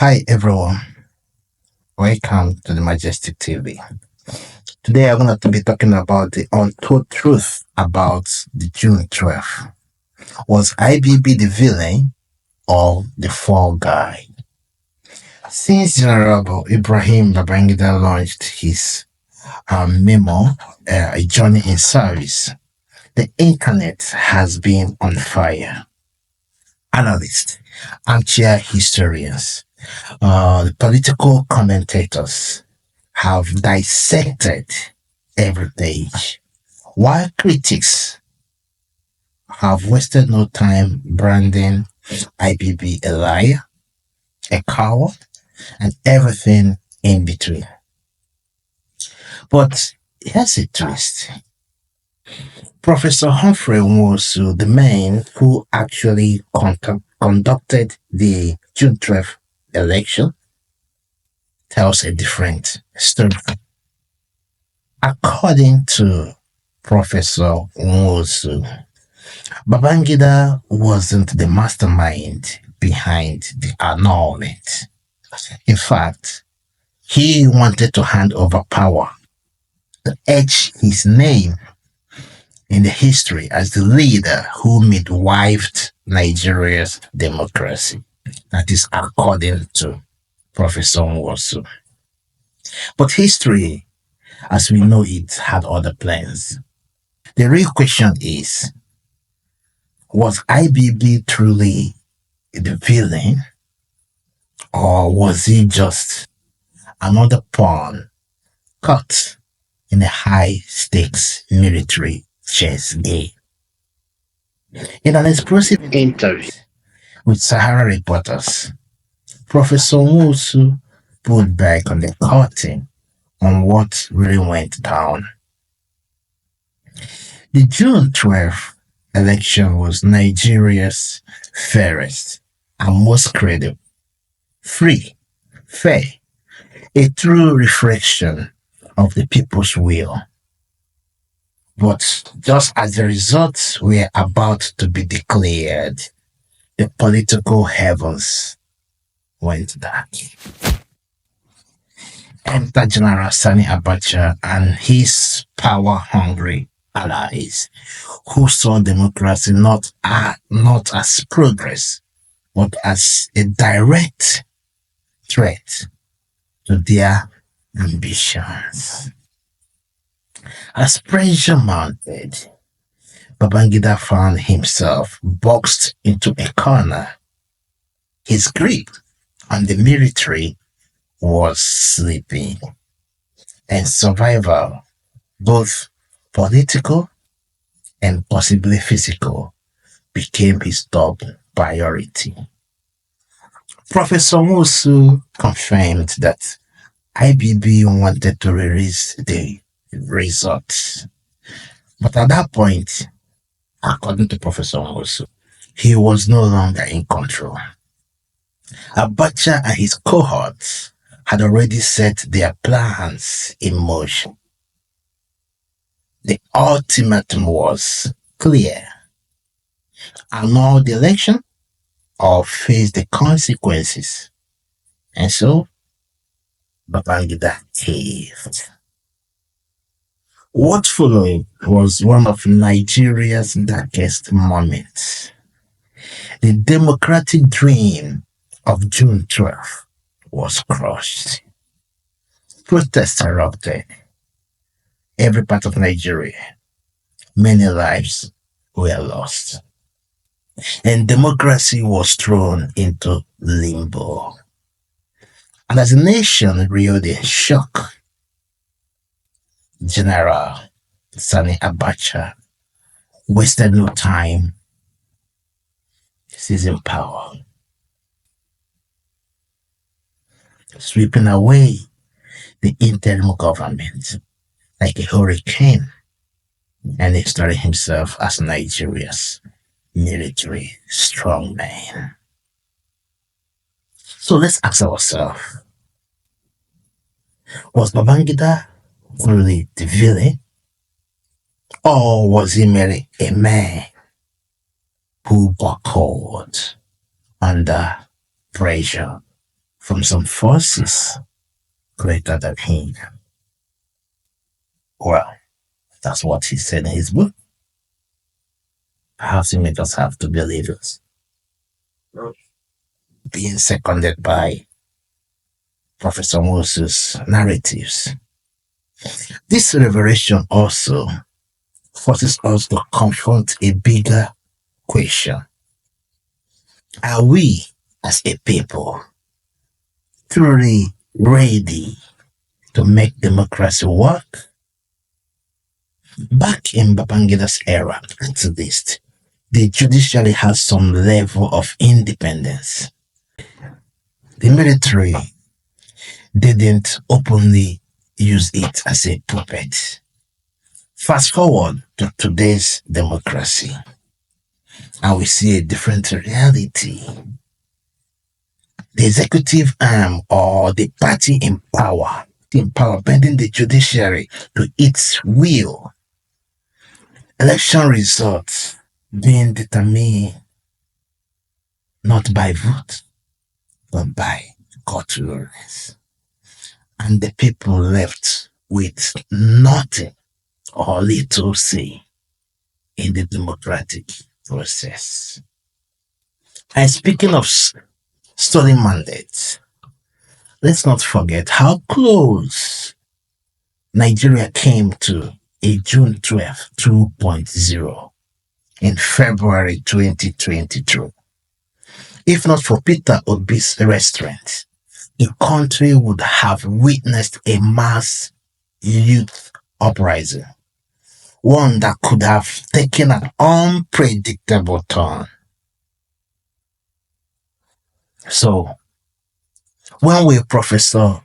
Hi everyone, welcome to the Majestic TV. Today I'm going to be talking about the untold truth about the June 12th. Was IBB the villain or the fall guy? Since General Ibrahim Babangida launched his memo, A Journey in Service, the internet has been on fire. Analysts, armchair historians, the political commentators have dissected every page, while critics have wasted no time branding IBB a liar, a coward, and everything in between. But here's a twist. Professor Humphrey Nwosu, the man who actually conducted the June 12th election, tells a different story. According to Professor Nwosu, Babangida wasn't the mastermind behind the annulment. In fact, he wanted to hand over power to etch his name in the history as the leader who midwifed Nigeria's democracy. That is according to Professor Nwosu. But history, as we know it, had other plans. The real question is, was IBB truly the villain, or was he just another pawn caught in a high stakes military chess game? In an explosive interview with Sahara reporters, Professor Nwosu pulled back on the curtain on what really went down. The June 12th election was Nigeria's fairest and most credible, free, fair, a true reflection of the people's will. But just as the results were about to be declared, the political heavens went dark. Enter General Sani Abacha and his power-hungry allies, who saw democracy not as progress, but as a direct threat to their ambitions. As pressure mounted, Babangida found himself boxed into a corner. His grip on the military was slipping, and survival, both political and possibly physical, became his top priority. Professor Nwosu confirmed that IBB wanted to release the results. But at that point, according to Professor Nwosu, he was no longer in control. Abacha and his cohorts had already set their plans in motion. The ultimatum was clear: annul the election or face the consequences. And so, Babangida caved. What followed was one of Nigeria's darkest moments. The democratic dream of June 12th was crushed. Protests erupted. Every part of Nigeria, many lives were lost, and democracy was thrown into limbo. And as a nation reeled in shock, General Sani Abacha wasted no time seizing power, sweeping away the interim government like a hurricane, and installing himself as Nigeria's military strongman. So let's ask ourselves, was Babangida really the villain, or was he merely a man who buckled under pressure from some forces greater than him. Well, that's what he said in his book. Perhaps he may just have to believe it. Being seconded by Professor Nwosu's narratives. This revelation also forces us to confront a bigger question. Are we, as a people, truly ready to make democracy work? Back in Babangida's era, at least, the judiciary has some level of independence. The military didn't openly use it as a puppet. Fast forward to today's democracy, and we see a different reality. The executive arm or the party in power bending the judiciary to its will. Election results being determined not by vote, but by court rulings. And the people left with nothing or little say in the democratic process. And speaking of stolen mandates, let's not forget how close Nigeria came to a June 12 2.0 in February 2022. If not for Peter Obi's restraint, the country would have witnessed a mass youth uprising, one that could have taken an unpredictable turn. So, when will Professor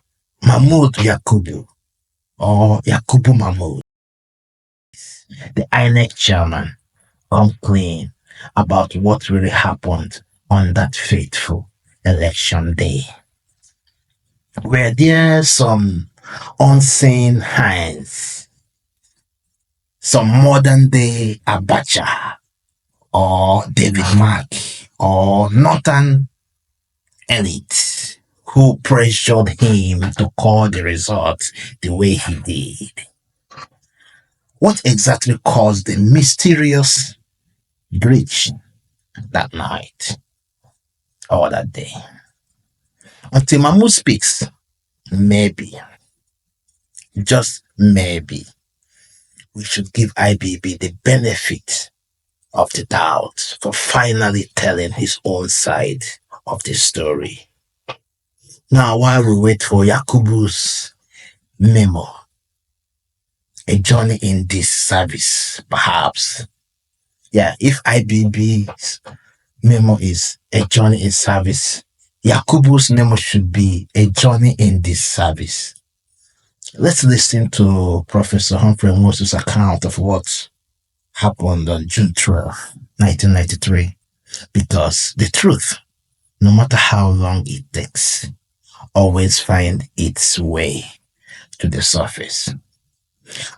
Mahmoud Yakubu or Yakubu Mahmoud, the INEC chairman, come clean about what really happened on that fateful election day? Were there some unseen hands, some modern day Abacha or David Mark or Northern elite who pressured him to call the results the way he did? What exactly caused the mysterious breach that night or that day? Until Mahmoud speaks, maybe, just maybe, we should give IBB the benefit of the doubt for finally telling his own side of the story. Now, while we wait for Yakubu's memo, a journey in this service, perhaps. Yeah, if IBB's memo is a journey in service, Yakubu's memo should be a journey in this service. Let's listen to Professor Humphrey Nwosu's account of what happened on June 12, 1993, because the truth, no matter how long it takes, always find its way to the surface.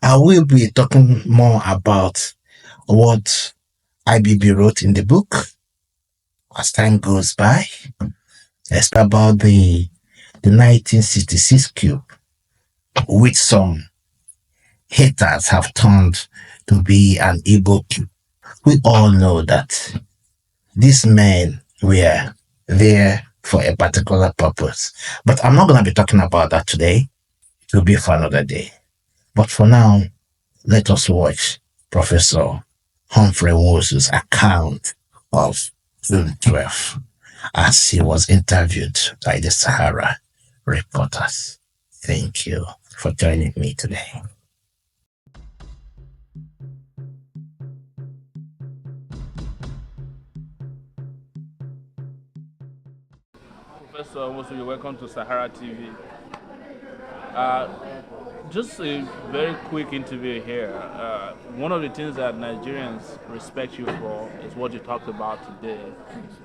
I will be talking more about what IBB wrote in the book as time goes by, especially about the 1966 coup, which some haters have turned to be an Igbo coup. We all know that these men were there for a particular purpose. But I'm not going to be talking about that today. It will be for another day. But for now, let us watch Professor Humphrey Nwosu's account of June 12 as he was interviewed by the Sahara reporters. Thank you for joining me today. Professor Nwosu, you're welcome to Sahara TV. Just a very quick interview here. One of the things that Nigerians respect you for is what you talked about today,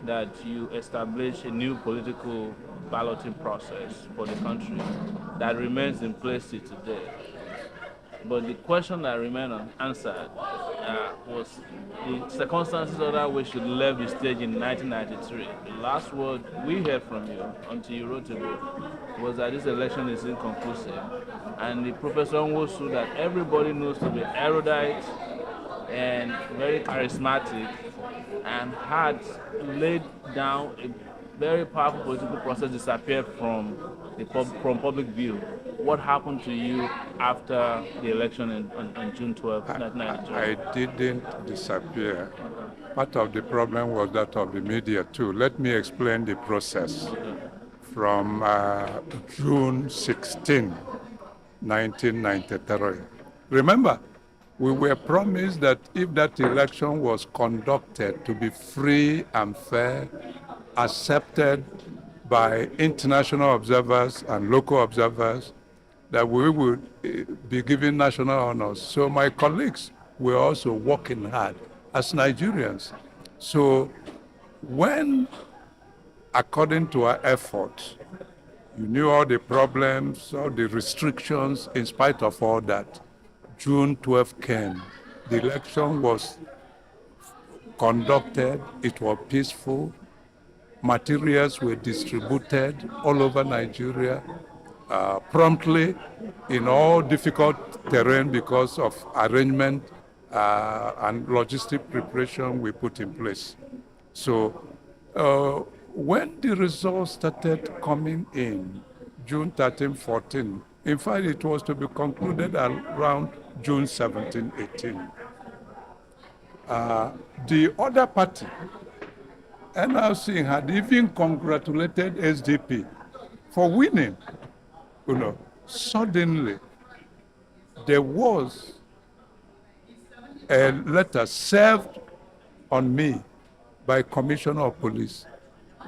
that you established a new political balloting process for the country that remains in place till today. But the question that remains unanswered was the circumstances under which you left the stage in 1993. The last word we heard from you until you wrote a book was that this election is inconclusive, and the Professor Nwosu that everybody knows to be erudite and very charismatic and had laid down a very powerful political process disappeared from from public view. What happened to you after the election on June 12, 1993? I didn't disappear. Part of the problem was that of the media too. Let me explain the process. From June 16, 1993. Remember, we were promised that if that election was conducted to be free and fair, accepted by international observers and local observers, that we would be given national honors. So my colleagues were also working hard as Nigerians. So when, according to our effort, you knew all the problems, all the restrictions, in spite of all that, June 12 came. The election was conducted, it was peaceful, materials were distributed all over Nigeria promptly in all difficult terrain because of arrangement and logistic preparation we put in place. So when the results started coming in, June 13, 14, in fact, it was to be concluded around June 17, 18. The other party, NRC, had even congratulated SDP for winning. Suddenly, there was a letter served on me by Commissioner of Police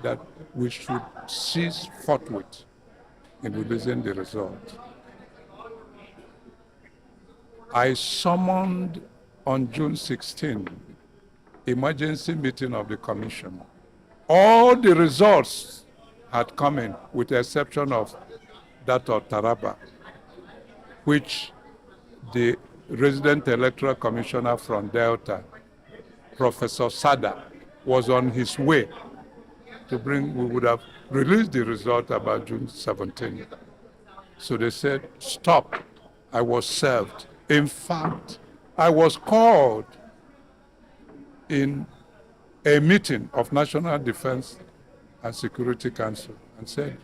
that we should cease forthwith in releasing the result. I summoned on June 16 emergency meeting of the commission. All the results had come in, with the exception of that of Taraba, which the resident electoral commissioner from Delta, Professor Sada, was on his way to bring. We would have released the result about June 17. So they said, stop. I was served. In fact, I was called in a meeting of National Defense and Security Council and said,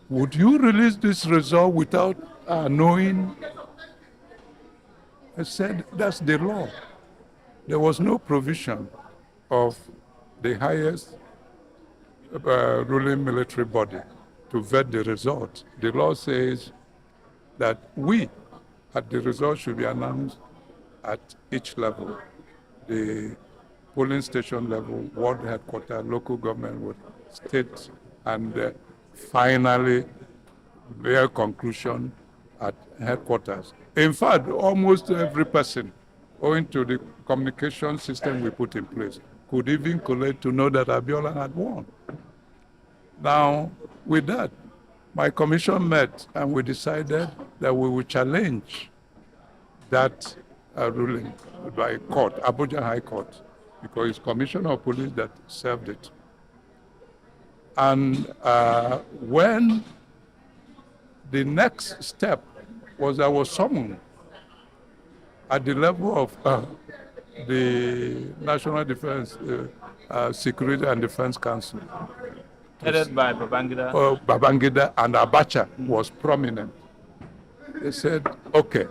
would you release this result without knowing? I said, that's the law. There was no provision of the highest ruling military body to vet the result. The law says that the result should be announced at each level. The polling station level, ward headquarters, local government, state, and finally, their conclusion at headquarters. In fact, almost every person, owing to the communication system we put in place, could even collate to know that Abiola had won. Now, with that, my commission met and we decided that we would challenge that ruling by court, Abuja High Court, because it's Commissioner of Police that served it. And when the next step was, I was summoned at the level of the National Defense Security and Defense Council. Headed by Babangida? Babangida and Abacha was prominent. They said, okay,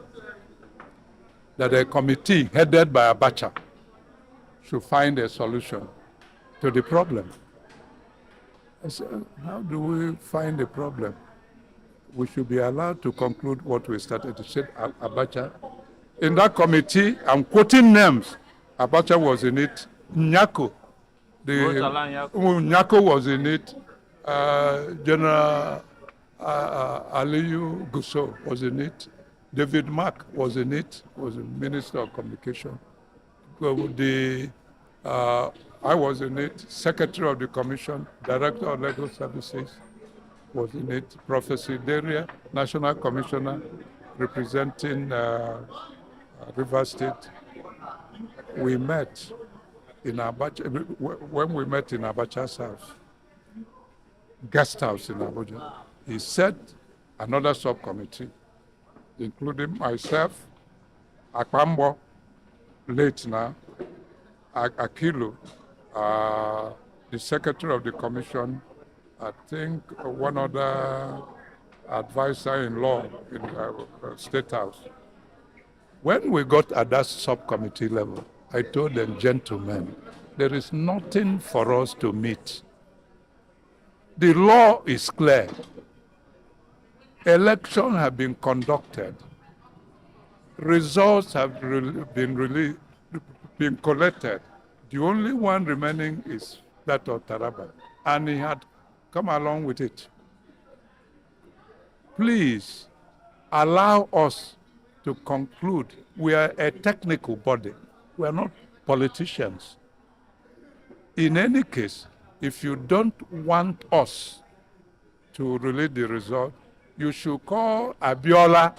that a committee headed by Abacha should find a solution to the problem. I said, how do we find a problem? We should be allowed to conclude what we started. He said, Abacha. In that committee, I'm quoting names. Abacha was in it. Nyako. Nyako was in it. General Aliyu Gusso was in it. David Mark was in it. Was the Minister of Communication. I was in it. Secretary of the Commission, Director of Legal Services was in it. Professor Deria, National Commissioner representing River State. We met in Abacha, when we met in Abacha's house, guest house in Abuja. He set another subcommittee, including myself, Akpambo, late now, Akilu, the secretary of the commission, I think one other advisor-in-law in the State House. When we got at that subcommittee level, I told them, gentlemen, there is nothing for us to meet. The law is clear. Elections have been conducted. Results have been collected. The only one remaining is that of Taraba. And he had come along with it. Please allow us to conclude. We are a technical body. We are not politicians. In any case, if you don't want us to release the result, you should call Abiola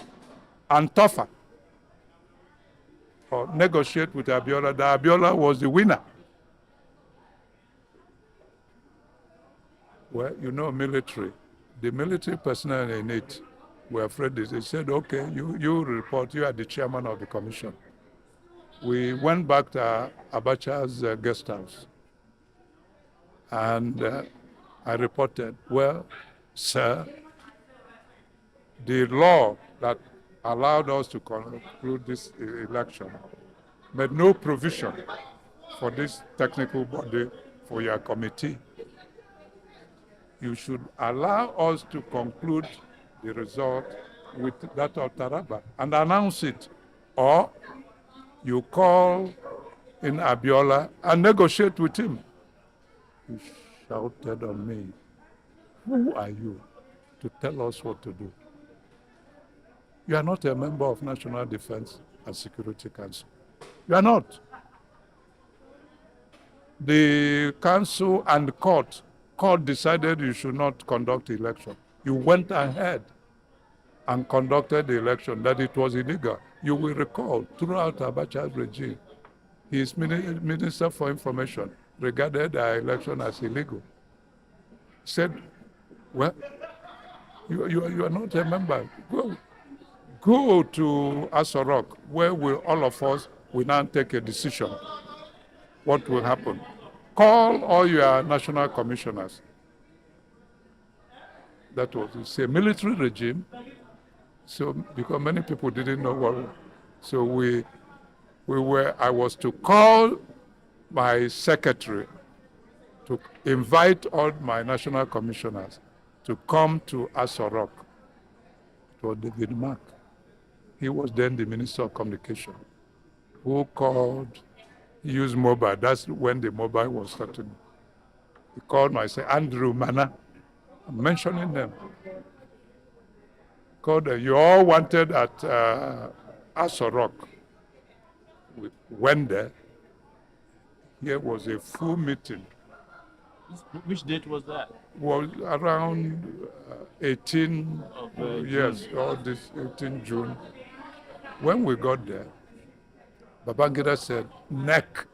and Tofa or negotiate with Abiola. That Abiola was the winner. Well, you know, military. The military personnel in it were afraid. They said, okay, you report, you are the chairman of the commission. We went back to Abacha's guest house. And I reported, well, sir, the law that allowed us to conclude this election made no provision for this technical body, for your committee. You should allow us to conclude the result with that of Taraba and announce it. Or you call in Abiola and negotiate with him. He shouted on me, who are you to tell us what to do? You are not a member of National Defense and Security Council. You are not. The council and the court decided you should not conduct the election. You went ahead and conducted the election, that it was illegal. You will recall, throughout Abacha's regime, his Minister for Information regarded the election as illegal. Said, well, you are not a member. Go to Asorok, where all of us will now take a decision. What will happen? Call all your national commissioners. That was, it's a military regime. So, because many people didn't know what, so I was to call my secretary to invite all my national commissioners to come to Asorok. It was David Mark. He was then the Minister of Communication, who called, he used mobile. That's when the mobile was starting. He called myself, Andrew Mana. I'm mentioning them. Called, you all wanted at Asorok. We went there. Here was a full meeting. Which date was that? Was around 18, yes, all this 18 June. When we got there, Babangida said, NEC,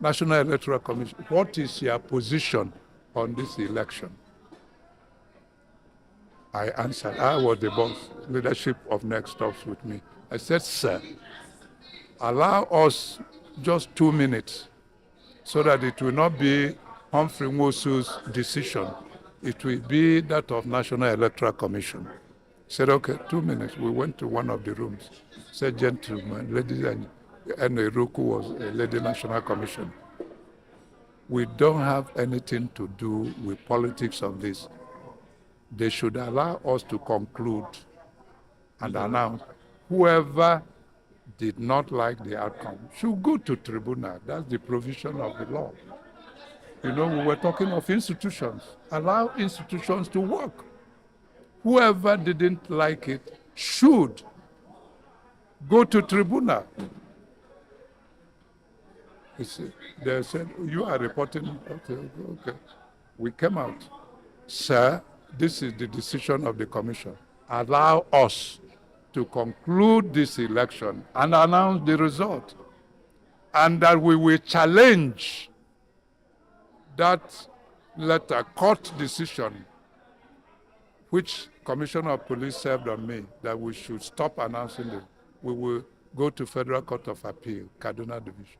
National Electoral Commission, what is your position on this election? I answered, I was the boss, leadership of NEC stops with me. I said, sir, allow us just 2 minutes so that it will not be Humphrey Nwosu's decision. It will be that of National Electoral Commission. He said, okay, 2 minutes. We went to one of the rooms. Said, gentlemen, ladies and Eruku was a lady National Commission. We don't have anything to do with politics on this. They should allow us to conclude and announce whoever did not like the outcome should go to tribunal. That's the provision of the law. You know, we were talking of institutions. Allow institutions to work. Whoever didn't like it should go to tribunal. They said, you are reporting. Okay. We came out. Sir, this is the decision of the commission. Allow us to conclude this election and announce the result, and that we will challenge that letter, court decision, which Commissioner of Police served on me, that we should stop announcing it. We will go to Federal Court of Appeal, Kaduna Division.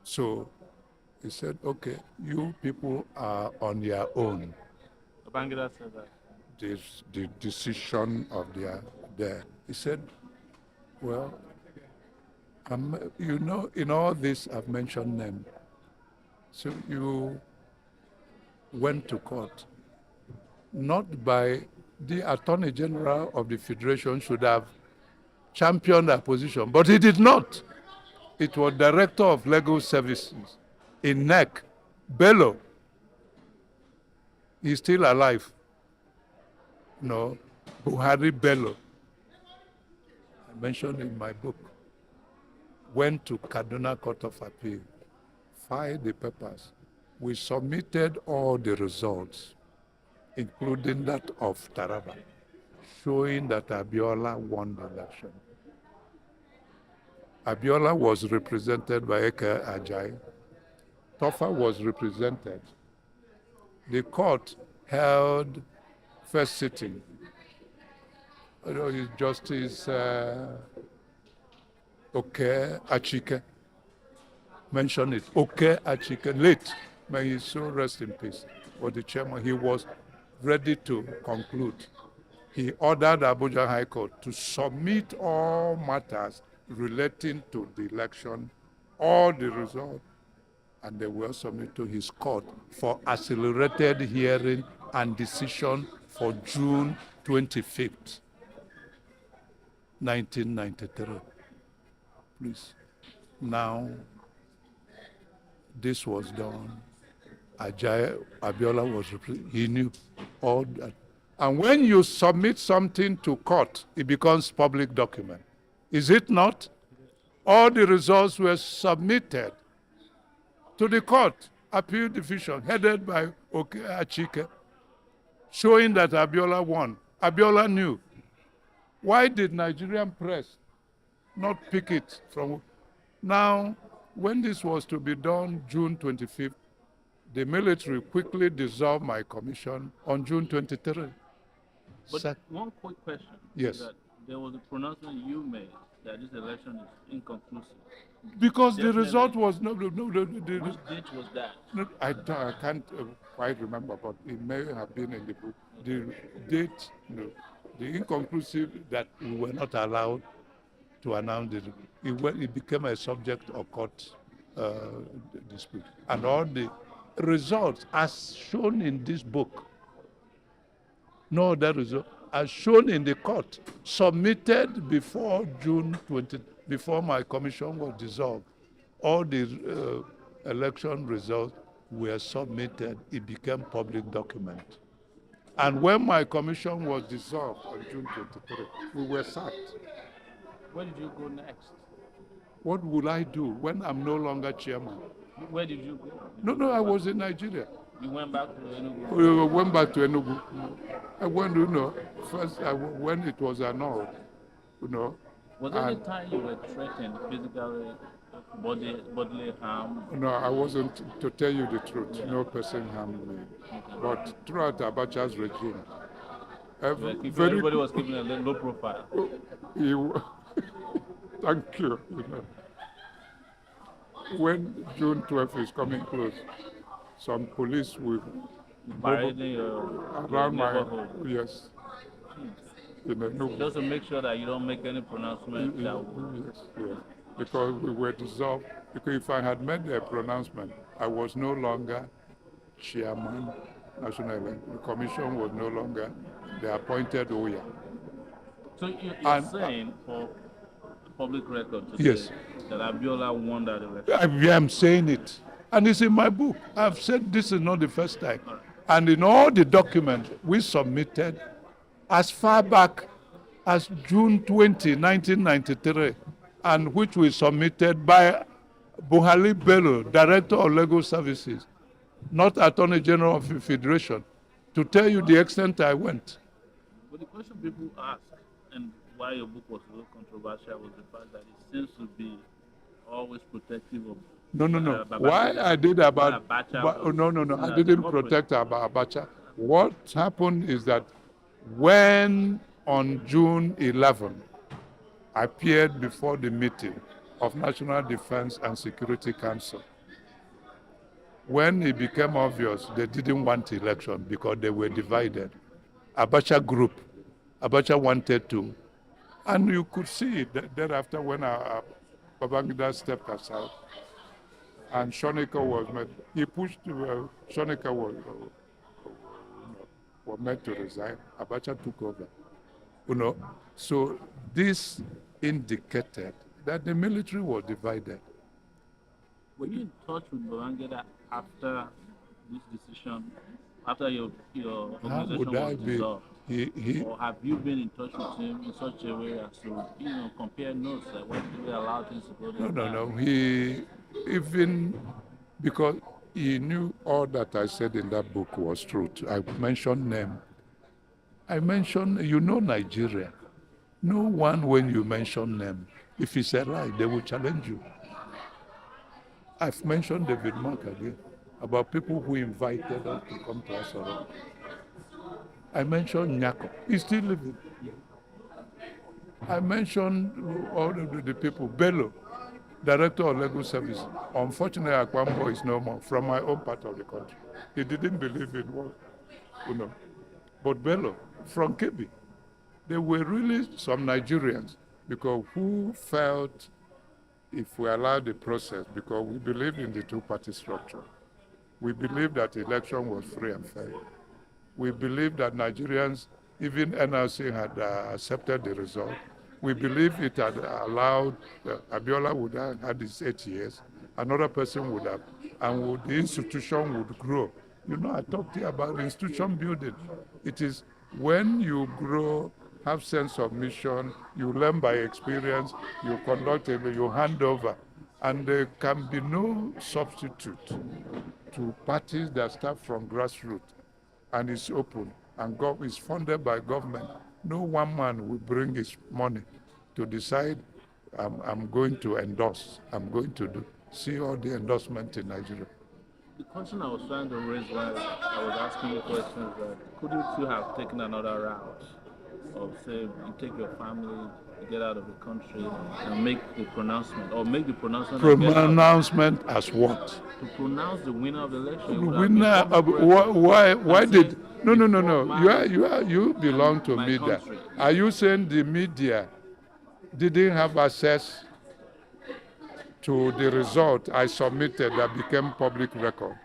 So he said, okay, you people are on your own. Babangida said that. The decision of there. He said, well, you know, in all this I've mentioned them. So you went to court, not by the Attorney General of the Federation should have championed that position, but he did not. It was Director of Legal Services in NEC, Bello. He's still alive. No, Buhari Bello. I mentioned in my book. Went to Kaduna Court of Appeal, filed the papers. We submitted all the results, including that of Taraba, showing that Abiola won the election. Abiola was represented by Eke Ajayi. Tofa was represented. The court held first sitting. Justice Oke Achike mentioned it. Oke Achike, late, may his soul rest in peace, was the chairman. He was ready to conclude. He ordered Abuja High Court to submit all matters relating to the election, all the results, and they were submitted to his court for accelerated hearing and decision for June 25th, 1993. Please. Now, this was done. Abiola was represented. He knew all that. And when you submit something to court, it becomes public document. Is it not? All the results were submitted to the court, appeal division, headed by Oke Achike, showing that Abiola won. Abiola knew. Why did Nigerian press not pick it from? Now, when this was to be done, June 25th, the military quickly dissolved my commission on June 23rd. But one quick question. Yes. Is that there was a pronouncement you made that this election is inconclusive. Because Definitely. the result was Which date was that? I can't quite remember, but it may have been in the book. The date, the inconclusive that we were not allowed to announce it. It became a subject of court dispute. And all the results, as shown in this book, no other result, as shown in the court, submitted before June 20, before my commission was dissolved. All the election results were submitted. It became public document. And when my commission was dissolved on June 23, we were sacked. Where did you go next? What will I do when I'm no longer chairman? Where did you go? No, I was in Nigeria. You went back to Enugu? We went back to Enugu. I went, first when it was annulled, Was there any time you were threatened physically, bodily harm? No, I wasn't, to tell you the truth. Yeah. No person harmed me. Okay. But throughout Abacha's regime, everybody was keeping a low profile. Thank you. When June 12th is coming close, some police will around my yes. Just to make sure that you don't make any pronouncement. Yes. Because we were dissolved. Because if I had made a pronouncement, I was no longer chairman, National Election. The commission was no longer the appointed OYA. So you're saying for public record today, yes, that Abiola won that election? I am saying it. And it's in my book. I've said this is not the first time. Right. And in all the documents we submitted as far back as June 20, 1993, and which we submitted by Buhari Bello, Director of Legal Services, not Attorney General of the Federation, to tell you the extent I went. But the question people ask, and why your book was so controversial, was the fact that it seems to be always protective of No, no, no. Why I Babangida, did while about, Abacha was no, no, no. seen I as a didn't corporate. protect about Abacha. What happened is that when on June 11, I appeared before the meeting of National Defense and Security Council, when it became obvious they didn't want election because they were divided, Abacha group, Abacha wanted to, and you could see it thereafter when Babangida stepped aside and Shonika was met. He pushed, Shonika was meant to resign. Abacha took over. You know, so this indicated that the military was divided. Were you in touch with Babangida after this decision, after your How organization would I was be? dissolved? He Or have you been in touch with him in such a way as to, compare notes, like when do we allow things to go no, this no, time? no. He even because he knew all that I said in that book was truth. I mentioned name. I mentioned, Nigeria. No one, when you mention name, if it's a lie, they will challenge you. I've mentioned David Mark again about people who invited us to come to Asoro. I mentioned Nyako. He's still living. I mentioned all the people. Bello, Director of Legal Service. Unfortunately, Akwambo is no more from my own part of the country. He didn't believe in what, But Bello, from Kebbi, there were really some Nigerians because who felt if we allowed the process, because we believe in the two-party structure. We believe that the election was free and fair. We believe that Nigerians, even NRC, had accepted the result. We believe it had allowed, Abiola would have had his 8 years, another person would have, and the institution would grow. I talked here about institution building. It is when you grow, have sense of mission, you learn by experience, you conduct it, you hand over, and there can be no substitute to parties that start from grassroots and is open and is funded by government. No one man will bring his money to decide I'm going to endorse, I'm going to do. See all the endorsement in Nigeria. The question I was trying to raise while I was asking you questions that couldn't you have taken another route of say you take your family, you get out of the country and make the pronouncement or make the pronouncement and get out Pronouncement as what? to pronounce the winner of the election. It The would have been winner, public record why and say did, no, the no, no, no, former you belong and to my media. country. Are you saying the media didn't have access to the result I submitted that became public record?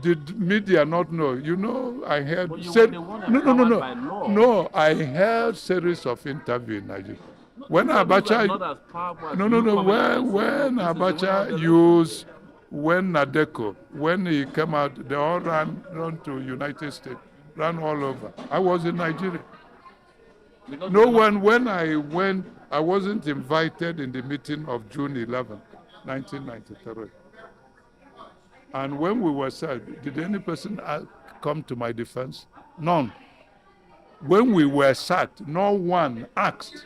Did media not know? I heard. But you were the one empowered by law. No, I held series of interviews in Nigeria. When Interviews are Abacha, not as powerful as no, you coming out and saying, when "Look, this is the winner of the Abacha election." used, when Nadeko, when he came out, they all ran to United States, ran all over. I was in Nigeria. Because No you were not- one, when I went, I wasn't invited in the meeting of June 11, 1993. And when we were sacked, did any person come to my defense? None. When we were sacked, no one asked.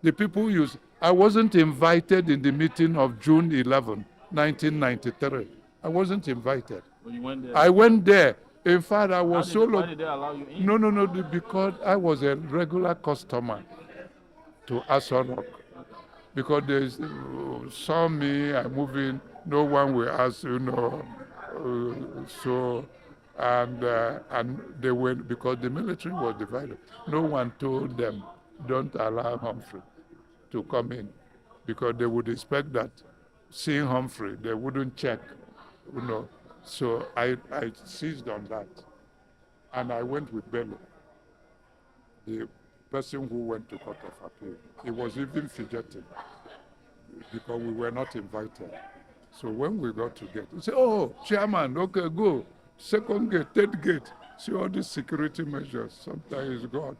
The people used. I wasn't invited in the meeting of June 11, 1993. I wasn't invited. When you went there, I went there. In fact, I was why did they allow you in? No, because I was a regular customer to Aso Rock. Because they saw me, I move in, no one will ask, so, and they went, because the military was divided. No one told them, don't allow Humphrey to come in, because they would expect that seeing Humphrey, they wouldn't check, So I seized on that, and I went with Bello, the person who went to Court of Appeal. He was even fidgeting because we were not invited. So when we got to gate, he said, "Oh, chairman, okay, go. Second gate, third gate. See all these security measures. Sometimes it's God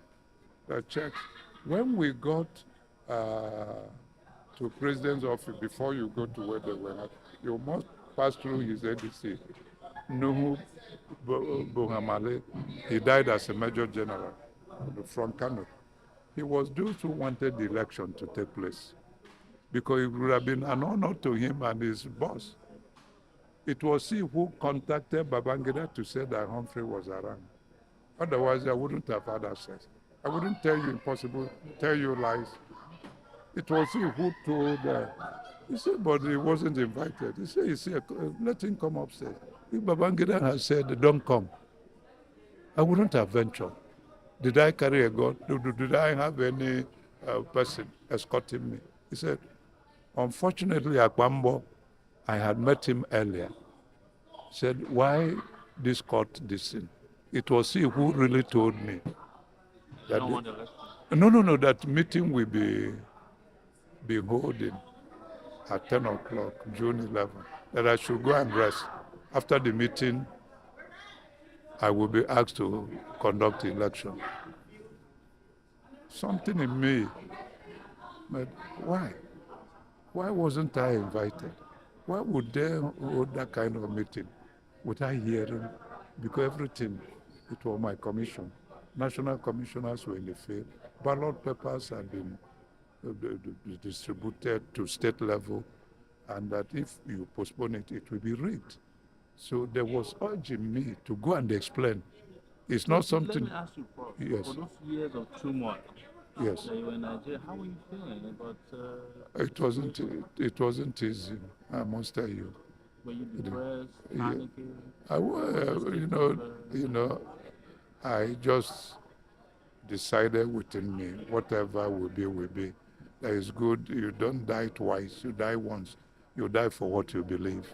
that checks." When we got to president's office, before you go to where they were at, you must pass through his ADC. Nuhu Buhamale, he died as a major general from Kano. He was those who wanted the election to take place because it would have been an honor to him and his boss. It was he who contacted Babangida to say that Humphrey was around. Otherwise, I wouldn't have had access. I wouldn't tell you impossible, tell you lies. It was he who told, he said, but he wasn't invited. He said, let him come upstairs. If Babangida had said, don't come, I wouldn't have ventured. Did I carry a gun? Did I have any person escorting me? He said, unfortunately, Akwambo, I had met him earlier. Said, why this court this thing? It was he who really told me that no, that meeting will be holding at 10 o'clock, June 11, that I should go and rest. After the meeting, I will be asked to conduct the election. Something in me, but why? Why wasn't I invited? Why would they hold that kind of meeting without hearing? Because everything, it was my commission. National commissioners were in the field. Ballot papers had been distributed to state level, and that if you postpone it, it will be rigged. So there was urging me to go and explain. It's not something. Let me ask you, Prof. Yes. For those years of turmoil Yes. that you were in Nigeria, how were you feeling about? It wasn't easy. I must tell you. Were you depressed, Yeah. panicking? I was, I just decided within me, whatever will be. That is good. You don't die twice. You die once. You die for what you believe.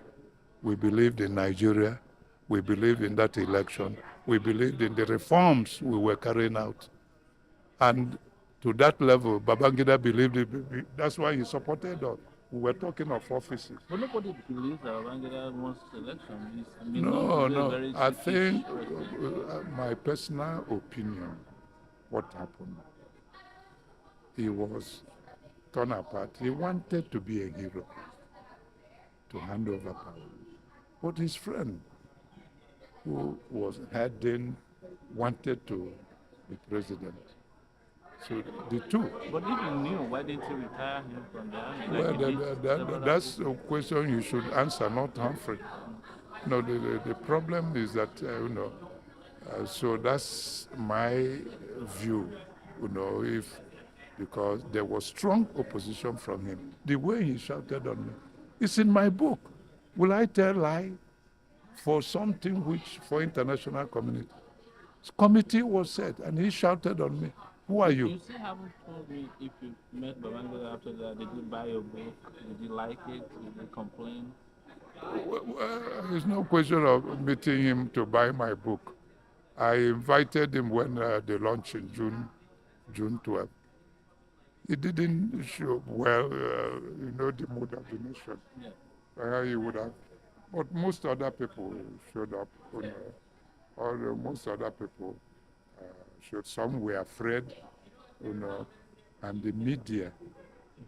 We believed in Nigeria. We believed in that election. We believed in the reforms we were carrying out. And to that level, Babangida believed it. That's why he supported us. We were talking of offices. But nobody believes that Babangida wants election. No. I think my personal opinion, what happened, he was torn apart. He wanted to be a hero, to hand over power. But his friend, who was heading, wanted to be president. So the two. But if you knew, why didn't you retire him from the army? Well, that's a question you should answer, not Humphrey. No, the problem is that, so that's my view, because there was strong opposition from him. The way he shouted on me, it's in my book. Will I tell lie for something which for international community? Committee was set, and he shouted on me. Who are you? You still haven't told me if you met Babangida after that. Did you buy your book? Did you like it? Did you complain? Well, there's no question of meeting him to buy my book. I invited him when they launched in June 12th. He didn't show well, the mood of the nation. Yeah. He would have, but most other people showed up. Or most other people showed. Some were afraid, and the media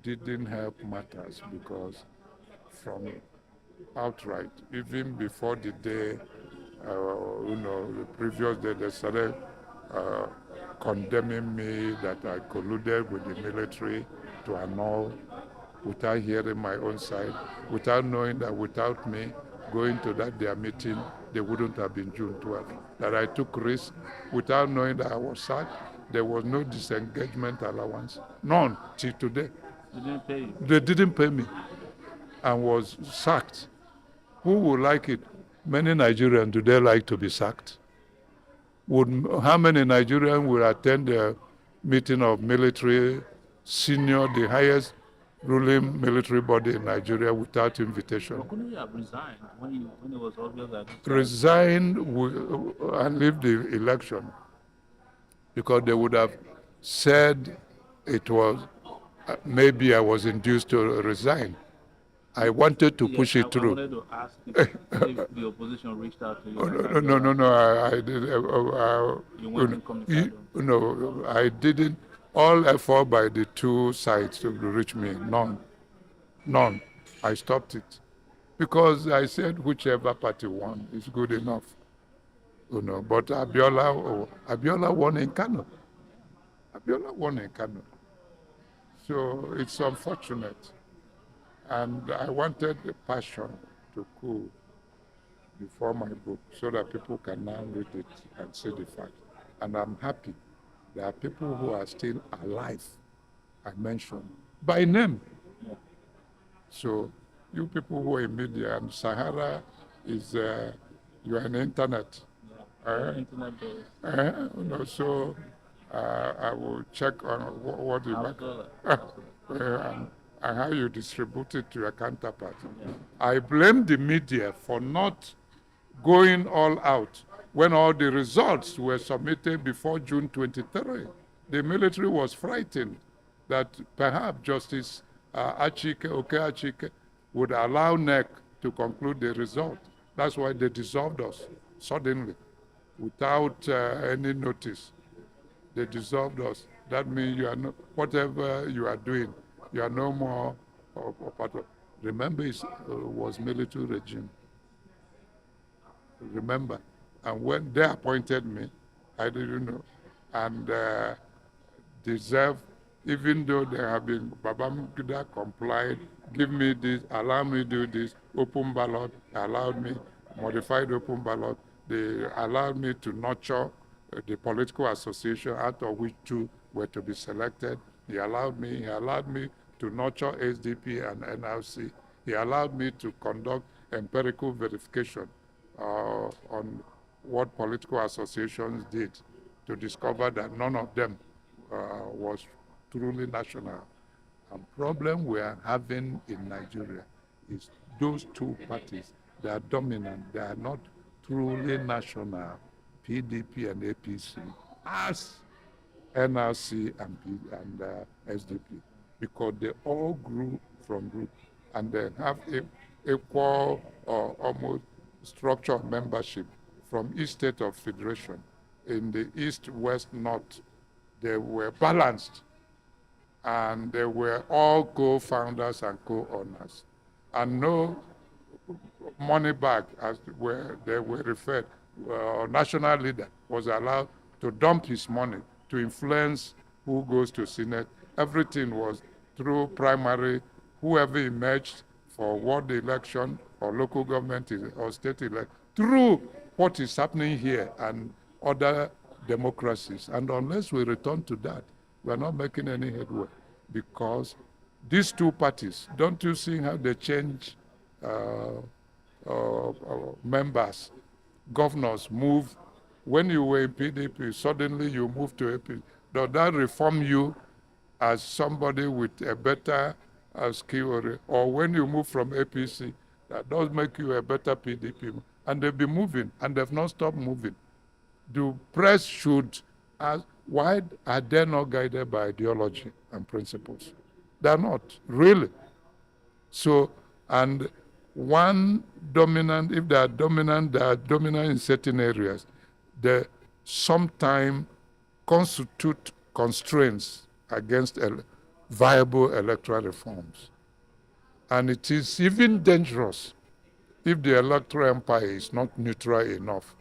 didn't help matters because from outright, even before the day, the previous day, they started condemning me that I colluded with the military to annul without hearing my own side, without knowing that without me going to their meeting, they wouldn't have been June 12th. That I took risks without knowing that I was sacked. There was no disengagement allowance, none till today. They didn't pay you? They didn't pay me and was sacked. Who would like it? Many Nigerians, do they like to be sacked? How many Nigerians will attend the meeting of military senior, the highest ruling military body in Nigeria without invitation? But couldn't you have resigned when it was obvious that... Resigned and leave the election because they would have said it was, maybe I was induced to resign. I wanted to push it through. I wanted to ask if the opposition reached out to you. No, I did. You went in communication? I didn't. All effort by the two sides to reach me, none. I stopped it. because I said whichever party won is good enough. But Abiola won in Kano. Abiola won in Kano. So it's unfortunate. And I wanted the passion to cool before my book so that people can now read it and see the fact. And I'm happy there are people who are still alive, I mentioned, by name. So you people who are in media, and Sahara is, you are on the internet. Internet based. So I will check on what you and how you distribute it to your counterpart. I blame the media for not going all out when all the results were submitted before June 23. The military was frightened that perhaps Justice Achike would allow NEC to conclude the result. That's why they dissolved us suddenly without any notice. They dissolved us. That means you are no, whatever you are doing, you are no more part of. Remember, it was military regime. Remember, and when they appointed me, I didn't know, and deserve, even though they have been, Babangida complied, give me this, allow me do this, open ballot, allowed me, modified open ballot, they allowed me to nurture the political association, out of which two were to be selected. He allowed me to nurture SDP and NRC. He allowed me to conduct empirical verification on what political associations did to discover that none of them was truly national. And problem we are having in Nigeria is those two parties, they are dominant, they are not truly national, PDP and APC, as NRC and SDP, because they all grew from group and they have equal or almost structure of membership from each state of federation. In the east, west, north, they were balanced and they were all co-founders and co-owners. And no money back, as where they were referred, national leader was allowed to dump his money to influence who goes to Senate. Everything was through primary, whoever emerged for ward election or local government or state election, through what is happening here and other democracies. And unless we return to that, we are not making any headway, because these two parties, don't you see how they change members, governors move? When you were in PDP, suddenly you move to AP. Does that reform you as somebody with a better skill? Or when you move from APC, that does make you a better PDP. And they've been moving, and they've not stopped moving. The press should ask, why are they not guided by ideology and principles? They're not, really. So, and one dominant, if they are dominant in certain areas. They sometimes constitute constraints against viable electoral reforms. And it is even dangerous if the electoral empire is not neutral enough.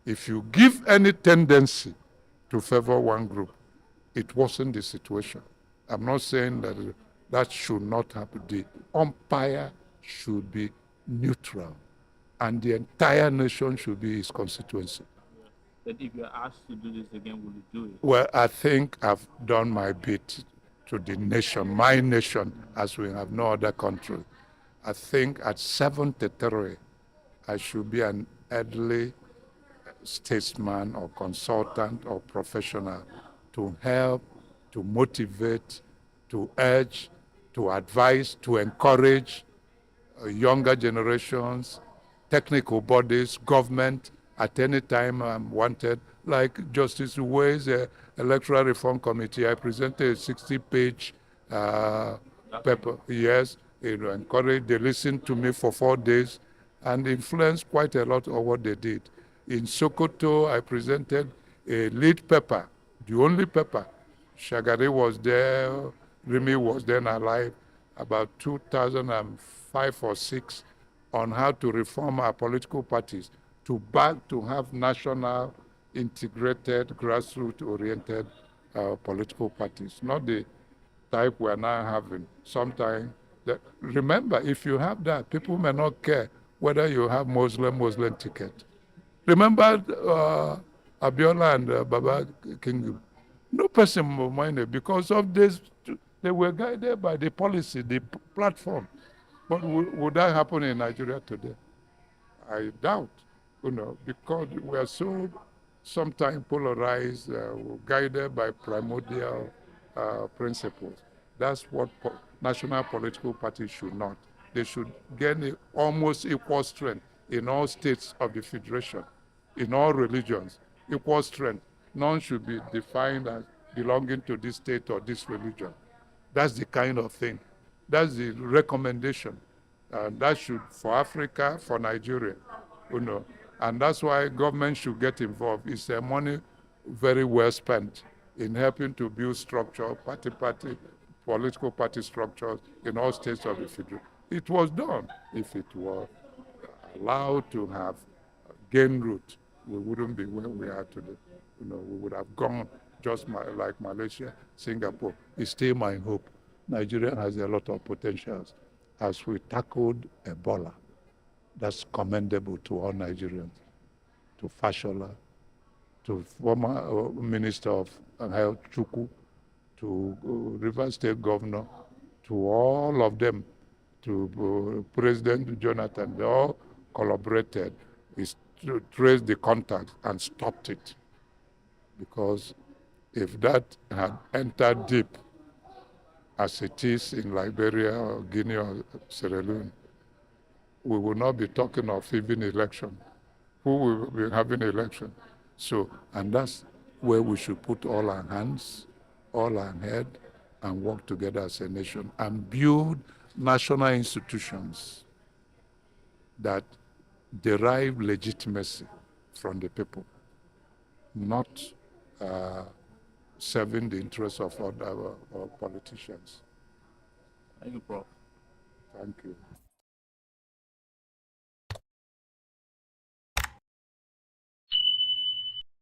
If you give any tendency to favor one group, it wasn't the situation. I'm not saying that that should not happen. The umpire should be neutral, and the entire nation should be his constituency. That if you're asked to do this again, will you do it? Well, I think I've done my bit to the nation, my nation, as we have no other country. I think at 73, I should be an elderly statesman or consultant or professional to help, to motivate, to urge, to advise, to encourage younger generations, technical bodies, government, at any time I'm wanted. Like Justice Uwe's Electoral Reform Committee, I presented a 60-page paper. Yes, encouraged, they listened to me for 4 days and influenced quite a lot of what they did. In Sokoto, I presented a lead paper, the only paper. Shagari was there, Rimi was then alive, about 2005 or 6, on how to reform our political parties to have national, integrated, grassroots-oriented political parties, not the type we're now having. Sometimes, remember, if you have that, people may not care whether you have Muslim ticket. Remember Abiola and Baba King? No person will mind it because of this. They were guided by the policy, the platform. But would that happen in Nigeria today? I doubt, because we are so sometimes polarized, guided by primordial principles. That's what national political parties should not. They should gain almost equal strength in all states of the federation, in all religions, equal strength. None should be defined as belonging to this state or this religion. That's the kind of thing. That's the recommendation. And that should, for Africa, for Nigeria, And that's why government should get involved. It's money very well spent in helping to build structure, political party structures in all states of the federation. It was done. If it were allowed to have gain root, we wouldn't be where we are today. We would have gone just like Malaysia, Singapore. It's still my hope. Nigeria has a lot of potentials. As we tackled Ebola, that's commendable to all Nigerians, to Fashola, to former Minister of Health, Chukwu, to River State Governor, to all of them, to President Jonathan. They all collaborated to trace the contact and stopped it. Because if that had entered deep, as it is in Liberia or Guinea or Sierra Leone, we will not be talking of even election. Who will be having election? So, and that's where we should put all our hands, all our head, and work together as a nation and build national institutions that derive legitimacy from the people, not serving the interests of other politicians. Thank you, Prof. Thank you.